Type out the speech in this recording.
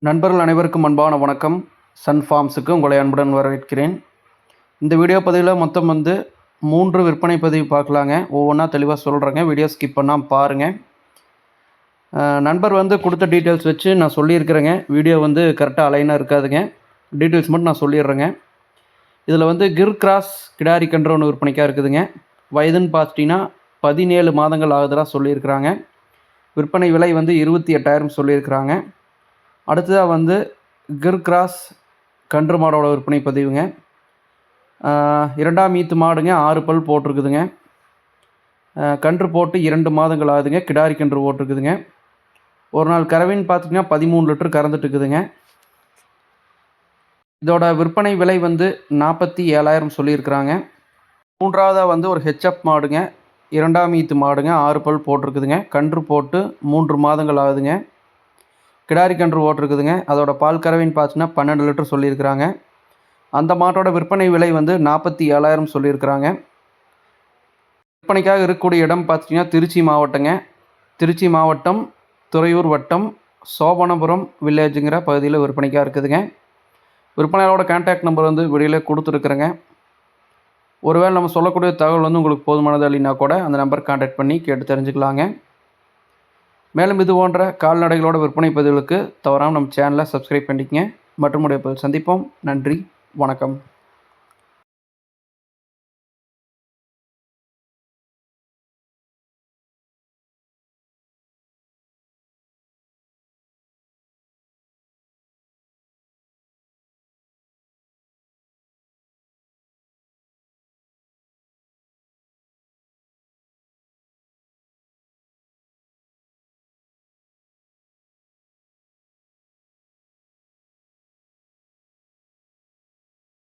நண்பர்கள் அனைவருக்கும் அன்பான வணக்கம். சன் ஃபார்ம்ஸுக்கு உங்களை அன்புடன் வரவேற்கிறேன். இந்த வீடியோ பதிவில் மொத்தம் 3 விற்பனை பதிவு பார்க்கலாங்க. ஒவ்வொன்றா தெளிவாக சொல்கிறேங்க. வீடியோ ஸ்கிப் பண்ணாமல் பாருங்கள். நண்பர் கொடுத்த டீட்டெயில்ஸ் வச்சு நான் சொல்லியிருக்கிறேங்க. வீடியோ கரெக்டாக அலைனாக இருக்காதுங்க. டீட்டெயில்ஸ் மட்டும் நான் சொல்லிடுறேங்க. இதில் கிர் கிராஸ் கிடாரி கன்று ஒன்று விற்பனைக்காக இருக்குதுங்க. வயதுன்னு பார்த்துட்டிங்கன்னா 17 மாதங்கள் ஆகுதுலாம் சொல்லியிருக்கிறாங்க. விற்பனை விலை 28,000 சொல்லியிருக்கிறாங்க. அடுத்ததாக கிர் கிராஸ் கன்று மாடோட விற்பனை பதிவுங்க. 2ஆம் ஈத்து மாடுங்க. 6 பல் போட்டிருக்குதுங்க. கன்று போட்டு 2 மாதங்கள் ஆகுதுங்க. கிடாரி கன்று போட்டிருக்குதுங்க. ஒரு நாள் கறவைன்னு பார்த்திங்கன்னா 13 லிட்டர் கறந்துட்டு இருக்குதுங்க. இதோட விற்பனை விலை 47,000 சொல்லியிருக்கிறாங்க. மூன்றாவதாக ஒரு ஹெச்எப் மாடுங்க. 2ஆம் ஈத்து மாடுங்க. 6 பல் போட்டிருக்குதுங்க. கன்று போட்டு 3 மாதங்கள் ஆகுதுங்க. கிடாரி கன்று போட்டிருக்குதுங்க. அதோட பால் கறவைன்னு பார்த்திங்கன்னா 12 லிட்டர் சொல்லியிருக்கிறாங்க. அந்த மாட்டோட விற்பனை விலை 47,000 சொல்லியிருக்கிறாங்க. விற்பனைக்காக இருக்கக்கூடிய இடம் பார்த்திங்கன்னா திருச்சி மாவட்டங்க. திருச்சி மாவட்டம் துறையூர் வட்டம் சோபனபுரம் வில்லேஜுங்கிற பகுதியில் விற்பனைக்காக இருக்குதுங்க. விற்பனையாளரோட கான்டாக்ட் நம்பர் வீடியோவில் கொடுத்துருக்குறேங்க. ஒருவேளை நம்ம சொல்லக்கூடிய தகவல் உங்களுக்கு போதுமானது இல்லைன்னா கூட அந்த நம்பர் கான்டாக்ட் பண்ணி கேட்டு தெரிஞ்சுக்கலாங்க. மேலும் இது போன்ற கால்நடைகளோட விற்பனை பதிவுகளுக்கு தவறாமல் நம்ம சேனலை சப்ஸ்கிரைப் பண்ணிக்கங்க. மற்றும் சந்திப்போம். நன்றி, வணக்கம்.